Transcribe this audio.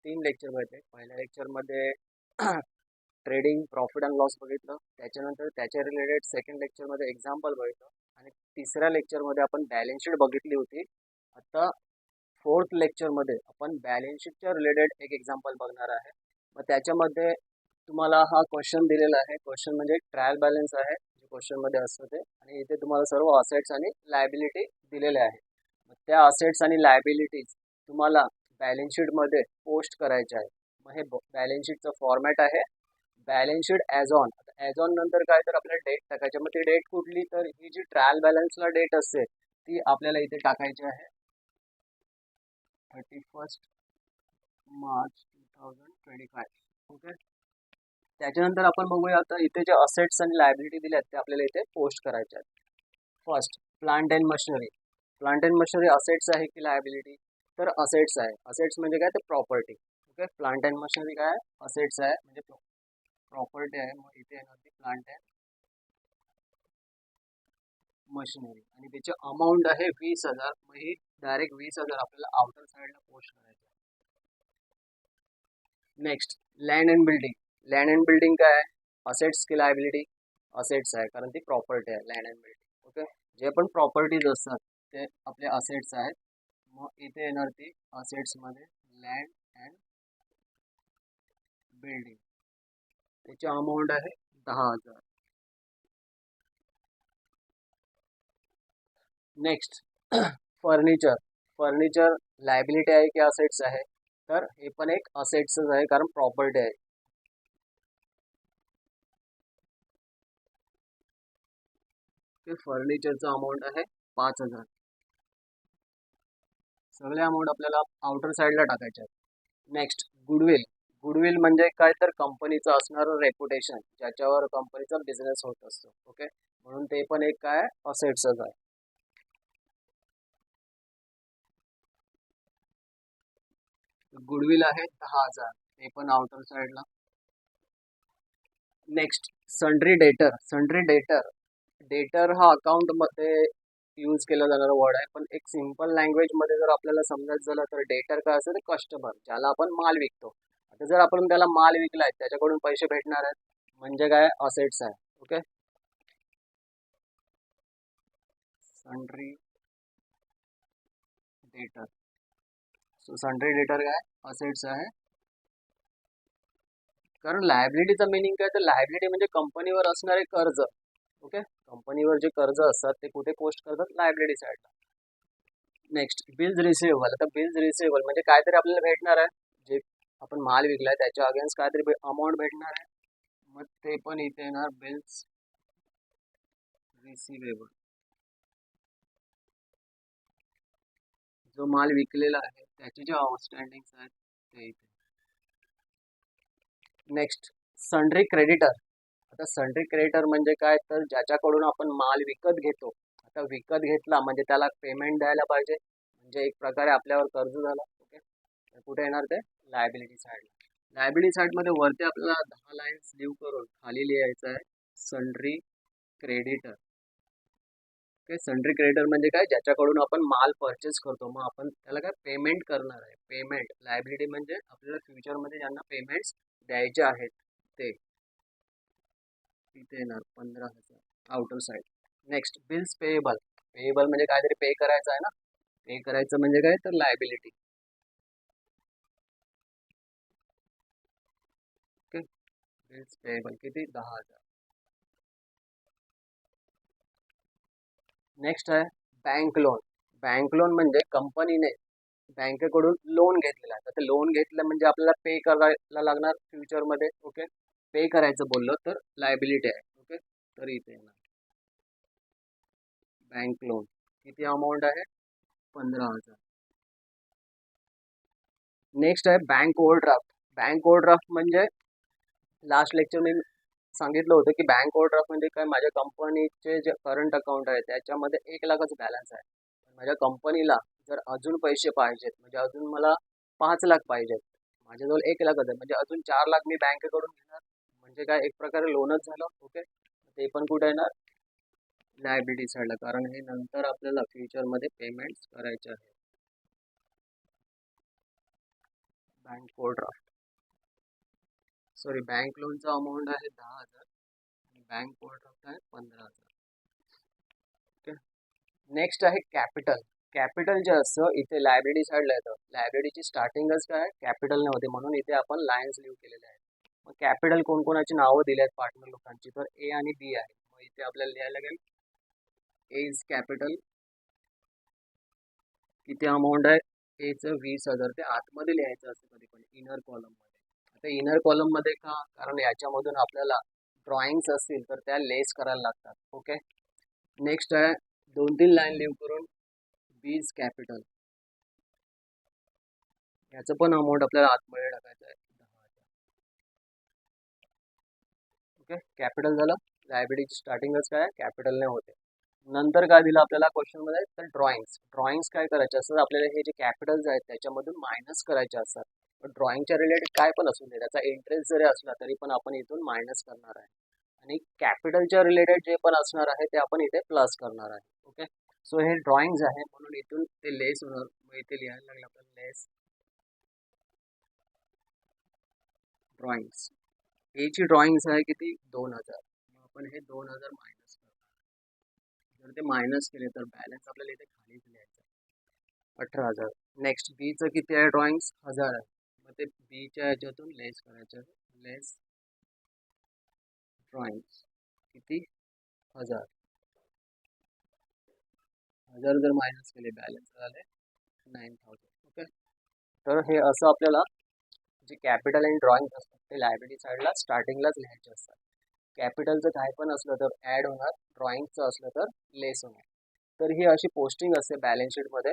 3 lecture बघितले. पहिल्या लेक्चरमध्ये ट्रेडिंग प्रॉफिट अँड लॉस बघितलं. त्याच्यानंतर त्याच्या रिलेटेड सेकंड लेक्चरमध्ये एक्झाम्पल बघितलं आणि तिसऱ्या लेक्चरमध्ये आपण बॅलन्स शीट बघितली होती. आता फोर्थ लेक्चरमध्ये आपण बॅलन्स शीटच्या रिलेटेड एक एक्झाम्पल बघणार आहे. मग त्याच्यामध्ये तुम्हाला हा क्वेश्चन दिलेला आहे. क्वेश्चन म्हणजे ट्रायल बॅलन्स आहे जे क्वेश्चनमध्ये असतं ते, आणि इथे तुम्हाला सर्व असेट्स आणि लायबिलिटी दिलेले आहे. मग त्या असेट्स आणि लायबिलिटीज तुम्हाला बॅलन्स शीटमध्ये पोस्ट करायचे आहे. मग हे बॅलन्स शीटचं फॉर्मॅट आहे balance sheet as on. As on नंतर काय तर आपल्याला डेट टाकायची. मग ती डेट कुठली, तर ही जी ट्रायल बॅलन्सला डेट असते ती आपल्याला इथे टाकायची आहे 31 मार्च 2025. ओके. त्याच्यानंतर आपण बघूया आता इथे जे असेट्स आणि लायबिलिटी दिले आहेत ते आपल्याला इथे पोस्ट करायचे आहेत. First, plant and machinery. Plant and machinery assets आहे की लायबिलिटी, तर असेट्स आहे. असेट्स म्हणजे काय, तर property. Okay. Plant and machinery काय आहे, असेट्स आहे म्हणजे प्रॉपर्टी आहे. मग इथे येणार ती प्लांट अँड मशिनरी आणि त्याची अमाऊंट आहे 20,000. मग ही डायरेक्ट 20,000 आपल्याला आउटर साईडला पोस्ट करायचं आहे. Next, land and building. Land and building काय आहे, असेट्स की लायबिलिटी, असेट्स आहे कारण ती प्रॉपर्टी आहे लँड अँड बिल्डिंग. ओके. जे पण प्रॉपर्टीज असतात ते आपले असेट्स आहेत. मग इथे येणार ती असेट्समध्ये लँड अँड बिल्डिंग. त्याची अमाऊंट आहे 10,000. Next, furniture. फर्निचर लायबिलिटी आहे की असेट्स आहे, तर हे पण एक असेट्सच आहे कारण प्रॉपर्टी आहे. फर्निचरचा अमाऊंट आहे 5,000. सगळे अमाऊंट आपल्याला आउटर साईडला टाकायचे आहेत. Next, goodwill. गुडविल म्हणजे काय, तर कंपनीचं असणारं रेप्युटेशन ज्याच्यावर कंपनीचा बिझनेस होत असतो. ओके. म्हणून ते पण एक काय असेट्सच आहे. गुडविल आहे 10,000, ते पण आउटर साईडला. नेक्स्ट, सन्ड्री डेटर. सन्ड्री डेटर, डेटर हा अकाउंट मध्ये यूज केला जाणारा वर्ड आहे, पण एक सिंपल लँग्वेज मध्ये जर आपल्याला समजायचं झालं तर डेटर काय असतं, कस्टमर ज्याला आपण माल विकतो. आता जर आपण त्याला माल विकलाय त्याच्याकडून पैसे भेटणार आहेत म्हणजे काय, असेट्स आहे. ओके. सन्ड्री डेटर. सो सन्ड्री डेटर काय असेट्स आहे, कारण लायबिलिटीचा मिनिंग काय, तर लायबिलिटी म्हणजे कंपनीवर असणारे कर्ज. ओके. कंपनीवर जे कर्ज असतात ते कुठे पोस्ट करतात, लायबिलिटी साईडला. Next, bills receivable. आता बिल्स रिसिवेबल म्हणजे काहीतरी आपल्याला भेटणार आहे, जे आपण माल विकलाय त्याच्या अगेन्स्ट काहीतरी अमाऊंट भेटणार आहे. मग ते पण इथे येणार बिल्स रिसिवेबल. जो माल विकलेला आहे त्याचे जे आउटस्टँडिंग आहेत ते इथे. Next, sundry creditor. आता सन्ड्री क्रेडिटर म्हणजे काय, तर ज्याच्याकडून आपण माल विकत घेतो. आता विकत घेतला म्हणजे त्याला पेमेंट द्यायला पाहिजे, म्हणजे एक प्रकारे आपल्यावर कर्ज झाला. ओके. कुठे येणार ते, लायबिलिटी साईडला. लायबिलिटी साईडमध्ये वरती आपल्याला 10 लाईन्स लिव्ह करून खाली लिहायचं आहे sundry creditor. Okay. Sundry creditor म्हणजे काय, ज्याच्याकडून आपण माल परचेस करतो, मग आपण त्याला काय पेमेंट करणार आहे. पेमेंट. लायबिलिटी म्हणजे आपल्याला फ्युचरमध्ये ज्यांना पेमेंट्स द्यायचे आहेत ते. इथे येणार 15,000 outer side. Next, bills payable. Payable म्हणजे काहीतरी पे करायचं आहे ना, पे करायचं म्हणजे काय, तर लायबिलिटी. ओके. बिल्स पेएबल किती, 10,000. नेक्स्ट आहे बँक लोन. बँक लोन म्हणजे कंपनीने बँकेकडून लोन घेतलेला आहे. तर लोन घेतलं म्हणजे आपल्याला पे करायला लागणार फ्युचरमध्ये. ओके. पे करायचं बोललो तर लायबिलिटी आहे. ओके. तर इथे येणार बँक लोन. किती अमाऊंट आहे, 15,000. नेक्स्ट आहे बँक ओव्हरड्राफ्ट. बँक ओव्हरड्राफ्ट म्हणजे लास्ट लेक्चर मी सांगितलं होतं की बँक ओव्हरड्राफ्ट म्हणजे काय, माझ्या कंपनीचे जे करंट अकाउंट आहे त्याच्यामध्ये 1,00,000च बॅलन्स आहे. माझ्या कंपनीला जर अजून पैसे पाहिजेत, म्हणजे अजून मला 5,00,000 पाहिजेत, माझ्याजवळ 1,00,000 आहे म्हणजे अजून 4,00,000 मी बँकेकडून घेणार, म्हणजे काय एक प्रकारे लोनच झालं. ओके. ते पण कुठे येणार, लायबिलिटी साईडला, कारण हे नंतर आपल्याला फ्युचरमध्ये पेमेंट्स करायचे आहे. बँक ओव्हरड्राफ्ट, सॉरी बँक लोनचा अमाऊंट आहे 10,000 आणि बँक ओव्हरड्राफ्ट आहे 15,000. ओके. नेक्स्ट आहे कॅपिटल. कॅपिटल जे असतं इथे लायब्ररी साईडला येतं. लायब्ररीची स्टार्टिंगच काय कॅपिटलने होते, म्हणून इथे आपण लाईन्स लिहू केलेले आहेत. मग कॅपिटल कोणकोणाची नावं दिली आहेत पार्टनर लोकांची, तर ए आणि बी आहे. मग इथे आपल्याला लिहायला लागेल ए इज कॅपिटल. किती अमाऊंट आहे एचं 20,000. ते आतमध्ये लिहायचं असतं कधी पण इनर कॉलममध्ये. आता इनर कॉलममध्ये का, कारण याच्यामधून आपल्याला ड्रॉइंग्स असतील तर त्या लेस करायला लागतात. ओके. नेक्स्ट आहे 2-3 लाईन लिव्ह करून बीज कॅपिटल. याचं पण अमाऊंट आपल्याला आतमध्ये टाकायचं आहे 10,000. ओके. कॅपिटल झालं. लायबिलिटीची स्टार्टिंगच काय कॅपिटलने होते. नंतर काय दिलं आपल्याला क्वेश्चनमध्ये, तर ड्रॉइंग्स. ड्रॉइंग्स काय करायचे असतात आपल्याला, हे जे कॅपिटल्स आहेत त्याच्यामधून मायनस करायचे असतात. पण ड्रॉइंगच्या रिलेटेड काय पण असू दे, त्याचा इंटरेस्ट जरी असला तरी पण आपण इथून मायनस करणार आहे. आणि कॅपिटलच्या रिलेटेड जे पण असणार आहे ते आपण इथे प्लस करणार आहे. ओके. सो हे ड्रॉइंग्स आहे म्हणून इथून ते लेस होणार. मग इथे लिहायला लागलं आपल्याला लेस ड्रॉइंग्स. ए ची ड्रॉइंग्स आहे किती 2,000. मग आपण हे 2,000 मायनस करणार. जर ते मायनस केले तर बॅलन्स आपल्याला इथे खालीच लिहायचं 18,000. नेक्स्ट बीचं किती आहे ड्रॉइंग्स 1,000 आहे. मग ते बीच्या ह्याच्यातून लेस करायचं. लेस ड्रॉइंग्स किती 1,000. 1,000 जर मायनस केले बॅलन्स झाले 9,000. ओके. तर हे असं आपल्याला जे कॅपिटल आणि ड्रॉइंग असतात ते लायब्ररी साईडला स्टार्टिंगलाच लिहायचे असतात. कॅपिटलचं काय पण असलं तर ॲड होणार, ड्रॉइंगचं असलं तर लेस होणार. तर ही अशी पोस्टिंग असते बॅलन्स शीटमध्ये.